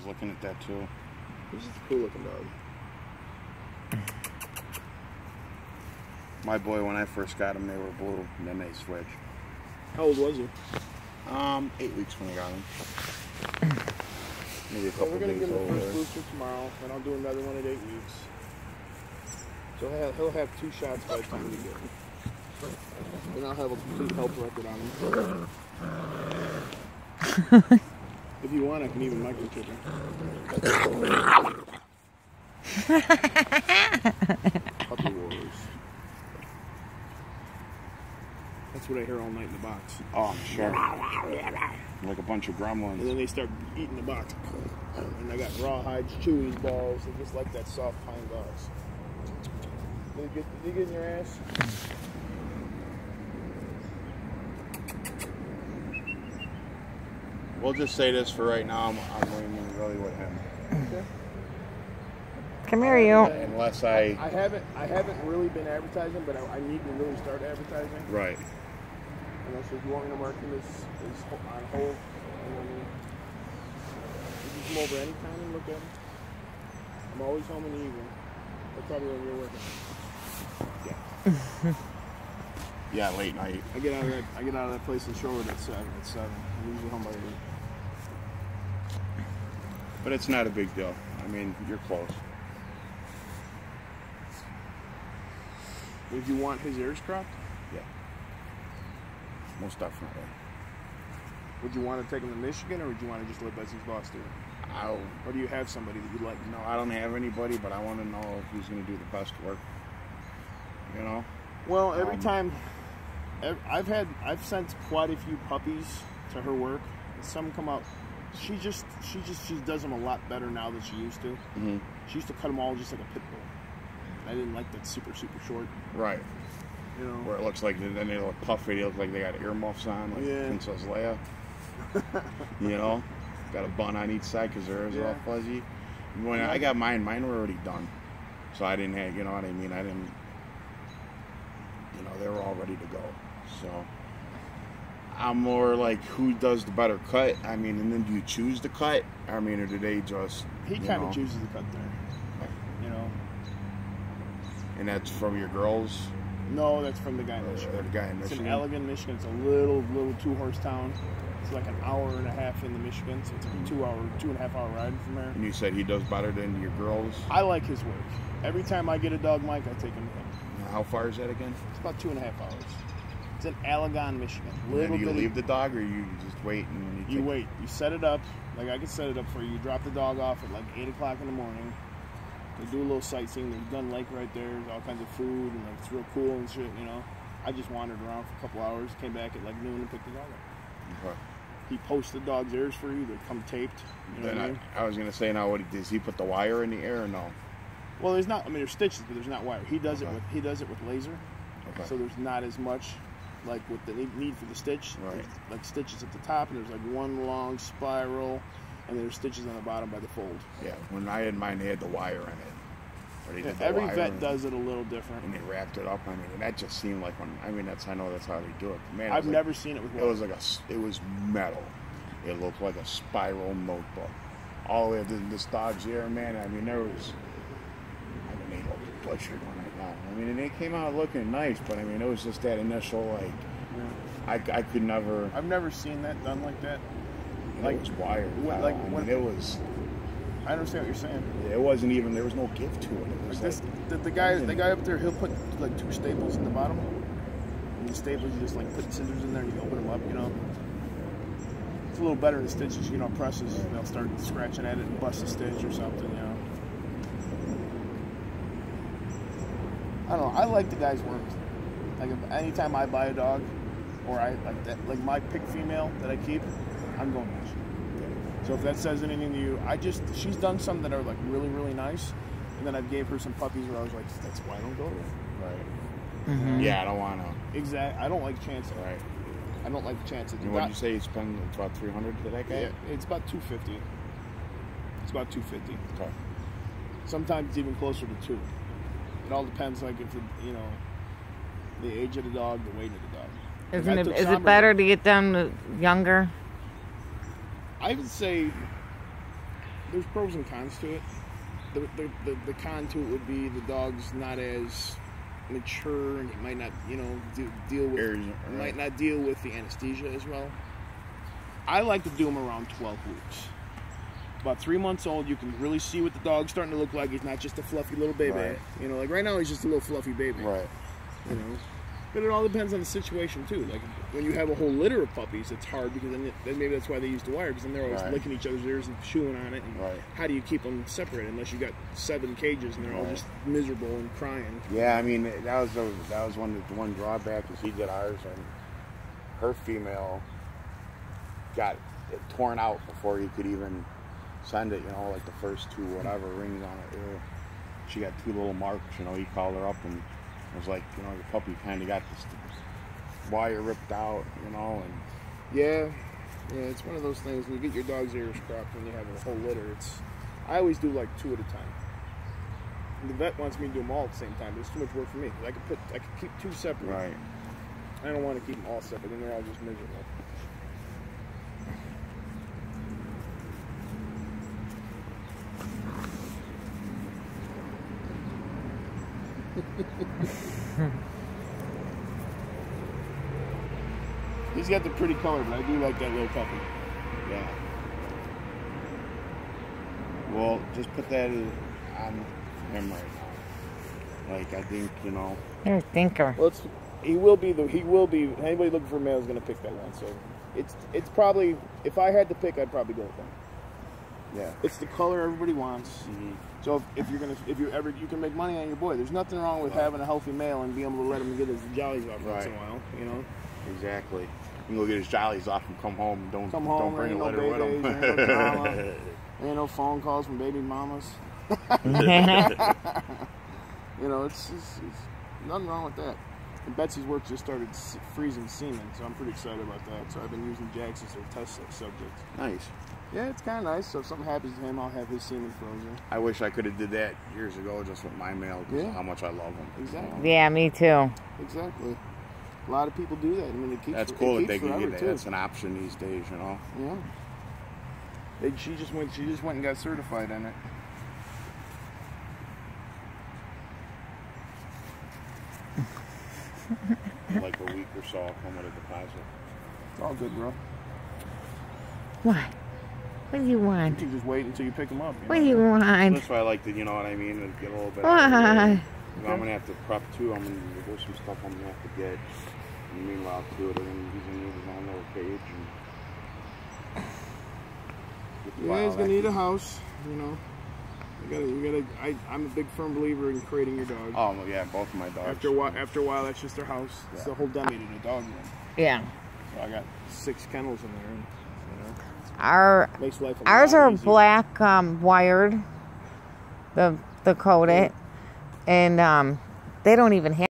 looking at that too. He's just a cool looking dog. My boy, when I first got him, they were blue, and then they switched. How old was he? 8 weeks when I got him. Maybe a couple we're gonna days give him old. the first booster tomorrow, and I'll do another one at 8 weeks. So he'll have 2 shots by the time we get him. And I'll have a complete health record on him. If you want, I can even microchip him. Puppy wars. That's what I hear all night in the box. Oh, I'm sure. Like a bunch of gremlins. And then they start eating the box. And I got rawhides, chewies, balls. They just like that soft pine dogs. Did you get in your ass? We'll just say this for right now. I'm leaning really with him. Okay. Come here, you. Unless I haven't really been advertising, but I need to really start advertising. Right. Unless if you want me to mark him as on hold, you can come over anytime and look at him. I'm always home in the evening. That's probably when you're working. Yeah. Yeah, late night. I get out of that place in Shorewood at 7. I'm usually home by 8. But it's not a big deal. I mean, you're close. Would you want his ears cropped? Yeah. Most definitely. Would you want to take him to Michigan, or would you want to just let Betsy's boss do it? Or do you have somebody that you'd like? No, I don't have anybody, but I want to know if he's going to do the best work. You know? Well, every time I've sent quite a few puppies to her work. Some come out. She does them a lot better now than she used to. Mm-hmm. She used to cut them all just like a pit bull. I didn't like that super short. Right. You know, where it looks like then they look puffy. They look like they got earmuffs on, like Princess Leia. You know, got a bun on each side because their ears are all fuzzy. When I got mine were already done, so I didn't have. You know what I mean? I didn't. You know, they were all ready to go. So I'm more like, who does the better cut? I mean, and then do you choose the cut? I mean, or do they just? He kind of chooses the cut there. You know. And that's from your girls? No, that's from the guy in Michigan. The guy in Michigan. It's in Allegan, Michigan. It's a little 2-horse town. It's like an hour and a half into Michigan, so it's like a 2.5 hour ride from there. And you said he does better than your girls? I like his work. Every time I get a dog, Mike, I take him to him. How far is that again? It's about 2.5 hours. It's in Allegan, Michigan. And do you leave the dog, or you just wait and you wait? You set it up. Like I can set it up for you. You drop the dog off at like 8 o'clock in the morning. They do a little sightseeing. There's Gun Lake right there. There's all kinds of food, and like, it's real cool and shit, you know. I just wandered around for a couple hours, came back at like noon and picked the dog up. Okay. He posts the dog's ears for you. They come taped. You know then what I mean? I was going to say, now, does he put the wire in the air or no? Well, there's not. I mean, there's stitches, but there's not wire. He does it with laser. Okay. So there's not as much like with the need for the stitch. Right. There's, like stitches at the top, and there's like one long spiral, and there's stitches on the bottom by the fold. Yeah. When I had mine, they had the wire in it. Every vet does it a little different. And they wrapped it up. I mean, and that just seemed like I know that's how they do it. Man, I've never seen it with wire. It was metal. It looked like a spiral notebook. All the way to this dog's ear, man. I mean, they looked butchered when I got them. I mean, and they came out looking nice, but I mean, it was just that initial, like, I could never. I've never seen that done like that. Like, it was wired. It was. I understand what you're saying. It wasn't even. There was no gift to it. It was the guy up there. He'll put like 2 staples in the bottom, and the staples you just like put scissors in there and you open them up. You know, it's a little better than stitches. You know, presses. They'll start scratching at it and bust a stitch or something. You know. I don't know. I like the guy's work. Like anytime I buy a dog, or I like my pick female that I keep, I'm going Michigan. So if that says anything to you, she's done some that are like really, really nice, and then I gave her some puppies where I was like, that's why I don't go there. Right. Mm-hmm. Yeah, I don't want to. Exactly. I don't like chancing. Right. I don't like chancing. And what did you say? You spend about $300 for that guy? Yeah, it's about $250. It's about $250. Okay. Sometimes it's even closer to $2. It all depends, like if the age of the dog, the weight of the dog. Is it better to get them younger? I would say there's pros and cons to it. The con to it would be the dog's not as mature, and he might not, you know, might not deal with the anesthesia as well. I like to do them around 12 weeks. About 3 months old, you can really see what the dog's starting to look like. He's not just a fluffy little baby. Right. You know, like right now he's just a little fluffy baby. Right. You know, but it all depends on the situation too. Like when you have a whole litter of puppies, it's hard because then maybe that's why they use the wire, because then they're always licking each other's ears and chewing on it. And how do you keep them separated unless you got 7 cages and they're all just miserable and crying? Yeah, I mean that was one drawback is he did ours, and her female got it torn out before he could even send it. You know, like the first 2 whatever rings on her ear. She got 2 little marks. You know, he called her up and was like, you know, your puppy kind of got this wire ripped out, you know, and yeah, it's one of those things. When you get your dog's ears cropped when you have a whole litter, I always do like 2 at a time. And the vet wants me to do them all at the same time, but it's too much work for me. I could keep 2 separate. Right. I don't want to keep them all separate, and they're all just miserable. He's got the pretty color, but I do like that little puppy. Yeah. Well, just put that on him right now. Like, I think, you know. You're a thinker. Well, he will be. Anybody looking for a male is going to pick that one. So it's probably, if I had to pick, I'd probably go with that. Yeah. It's the color everybody wants. Mm-hmm. So if you can make money on your boy. There's nothing wrong with having a healthy male and being able to let him get his jollies off once in a while. You know. Exactly. You can go get his jollies off and come home. Don't bring a letter with him. Ain't no drama. Ain't no phone calls from baby mamas. You know, it's nothing wrong with that. And Betsy's work just started freezing semen, so I'm pretty excited about that. So I've been using Jax as a test subject. Nice. Yeah, it's kind of nice. So if something happens to him, I'll have his semen frozen. I wish I could have did that years ago just with my male, because of how much I love him. Exactly. Yeah, me too. Exactly. A lot of people do that. I mean, it keeps. That's cool that they can get that. Too. That's an option these days, you know. Yeah. She just went and got certified in it. Like a week or so, I'll come with a deposit. It's all good, bro. What? What do you want? You can just wait until you pick them up. What do you want? That's why I like to, you know what I mean, to get a little bit. What? I'm gonna have to prep too. There's some stuff I'm gonna have to get. And meanwhile, too, he's gonna need his own little cage. Yeah, he's gonna need a house. You know, I'm a big firm believer in creating your dog. Oh yeah, both of my dogs. After a while, that's just their house. It's the whole demi to the dog room. Yeah. So I got 6 kennels in there. And, makes life ours are easier. black wired. The coated, and they don't even have